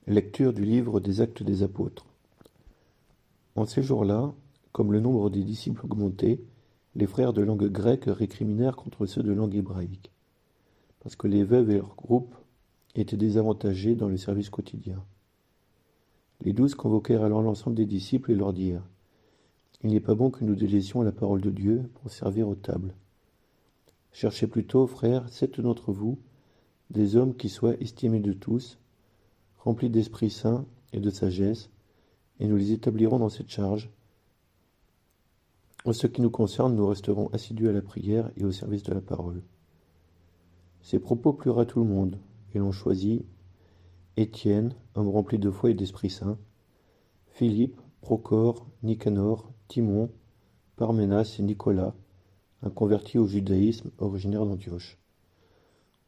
Lecture du livre des Actes des Apôtres. En ces jours-là, comme le nombre des disciples augmentait, les frères de langue grecque récriminèrent contre ceux de langue hébraïque, parce que les veuves et leurs groupes étaient désavantagés dans le service quotidien. Les 12 convoquèrent alors l'ensemble des disciples et leur dirent : « Il n'est pas bon que nous délaissions la parole de Dieu pour servir aux tables. Cherchez plutôt, frères, 7 d'entre vous, des hommes qui soient estimés de tous, remplis d'Esprit Saint et de sagesse, et nous les établirons dans cette charge. En ce qui nous concerne, nous resterons assidus à la prière et au service de la parole. » Ces propos plurent à tout le monde, et l'on choisit Étienne, homme rempli de foi et d'Esprit Saint, Philippe, Procore, Nicanor, Timon, Parménas et Nicolas, un converti au judaïsme originaire d'Antioche.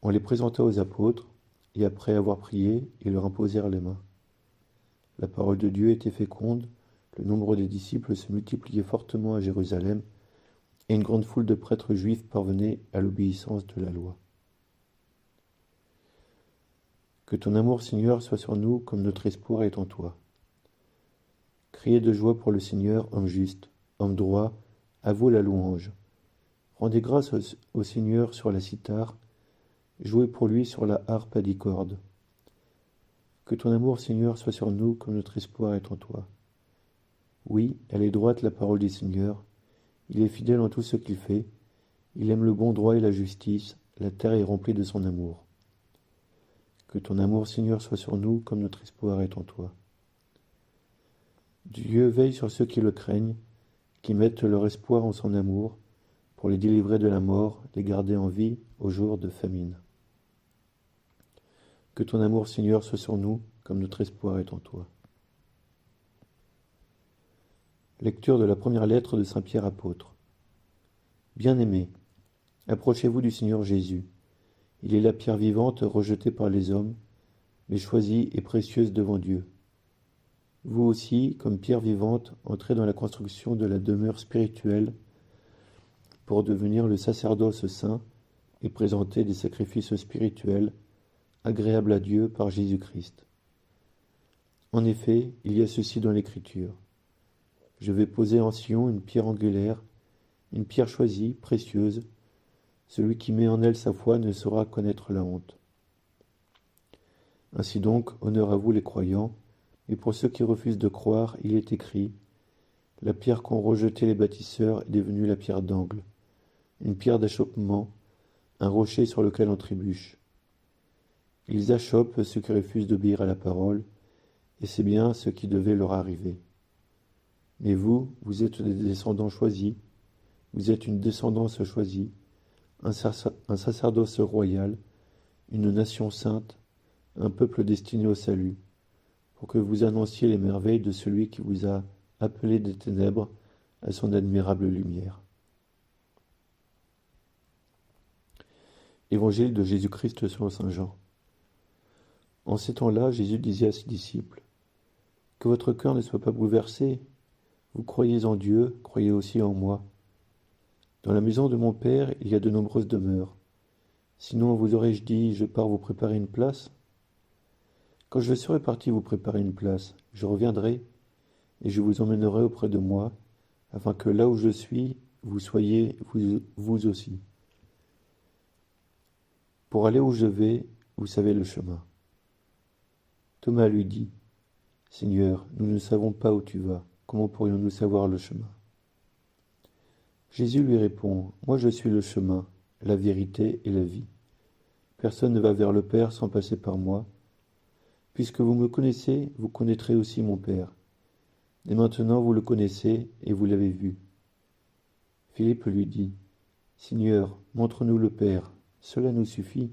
On les présenta aux apôtres, et après avoir prié, ils leur imposèrent les mains. La parole de Dieu était féconde, le nombre des disciples se multipliait fortement à Jérusalem, et une grande foule de prêtres juifs parvenait à l'obéissance de la loi. Que ton amour, Seigneur, soit sur nous comme notre espoir est en toi. Criez de joie pour le Seigneur, homme juste, homme droit, à vous la louange. Rendez grâce au Seigneur sur la cithare, jouez pour lui sur la harpe à 10 cordes. Que ton amour, Seigneur, soit sur nous comme notre espoir est en toi. Oui, elle est droite la parole du Seigneur, il est fidèle en tout ce qu'il fait, il aime le bon droit et la justice, la terre est remplie de son amour. Que ton amour, Seigneur, soit sur nous comme notre espoir est en toi. Dieu veille sur ceux qui le craignent, qui mettent leur espoir en son amour, pour les délivrer de la mort, les garder en vie au jour de famine. Que ton amour, Seigneur, soit sur nous comme notre espoir est en toi. Lecture de la première lettre de Saint Pierre apôtre. Bien-aimés, approchez-vous du Seigneur Jésus. Il est la pierre vivante rejetée par les hommes, mais choisie et précieuse devant Dieu. Vous aussi, comme pierre vivante, entrez dans la construction de la demeure spirituelle pour devenir le sacerdoce saint et présenter des sacrifices spirituels agréables à Dieu par Jésus-Christ. En effet, il y a ceci dans l'Écriture. Je vais poser en Sion une pierre angulaire, une pierre choisie, précieuse. Celui qui met en elle sa foi ne saura connaître la honte. Ainsi donc, honneur à vous les croyants, et pour ceux qui refusent de croire, il est écrit : la pierre qu'ont rejetée les bâtisseurs est devenue la pierre d'angle, une pierre d'achoppement, un rocher sur lequel on trébuche. Ils achoppent ceux qui refusent d'obéir à la parole, et c'est bien ce qui devait leur arriver. Mais vous, vous êtes des descendants choisis, vous êtes une descendance choisie, un sacerdoce royal, une nation sainte, un peuple destiné au salut, pour que vous annonciez les merveilles de celui qui vous a appelé des ténèbres à son admirable lumière. Évangile de Jésus-Christ selon saint Jean. En ces temps-là, Jésus disait à ses disciples : « Que votre cœur ne soit pas bouleversé. Vous croyez en Dieu, croyez aussi en moi. Dans la maison de mon Père, il y a de nombreuses demeures. Sinon, vous aurais-je dit : je pars vous préparer une place ? Quand je serai parti vous préparer une place, je reviendrai, et je vous emmènerai auprès de moi, afin que là où je suis, vous soyez vous aussi. Pour aller où je vais, vous savez le chemin. » Thomas lui dit : « Seigneur, nous ne savons pas où tu vas. Comment pourrions-nous savoir le chemin ? » Jésus lui répond : « Moi je suis le chemin, la vérité et la vie. Personne ne va vers le Père sans passer par moi. Puisque vous me connaissez, vous connaîtrez aussi mon Père. Et maintenant vous le connaissez et vous l'avez vu. » Philippe lui dit : « Seigneur, montre-nous le Père, cela nous suffit. »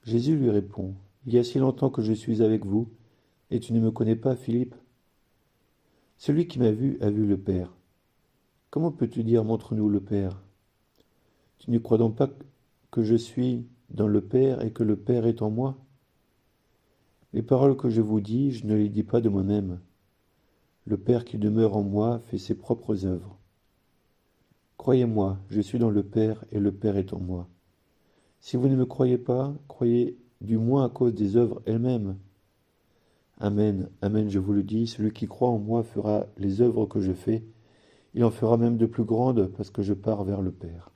Jésus lui répond : « Il y a si longtemps que je suis avec vous, et tu ne me connais pas, Philippe ? Celui qui m'a vu a vu le Père. Comment peux-tu dire : montre-nous le Père ? Tu ne crois donc pas que je suis dans le Père et que le Père est en moi ? Les paroles que je vous dis, je ne les dis pas de moi-même. Le Père qui demeure en moi fait ses propres œuvres. Croyez-moi, je suis dans le Père et le Père est en moi. Si vous ne me croyez pas, croyez du moins à cause des œuvres elles-mêmes. Amen, Amen, je vous le dis, celui qui croit en moi fera les œuvres que je fais, il en fera même de plus grandes parce que je pars vers le Père.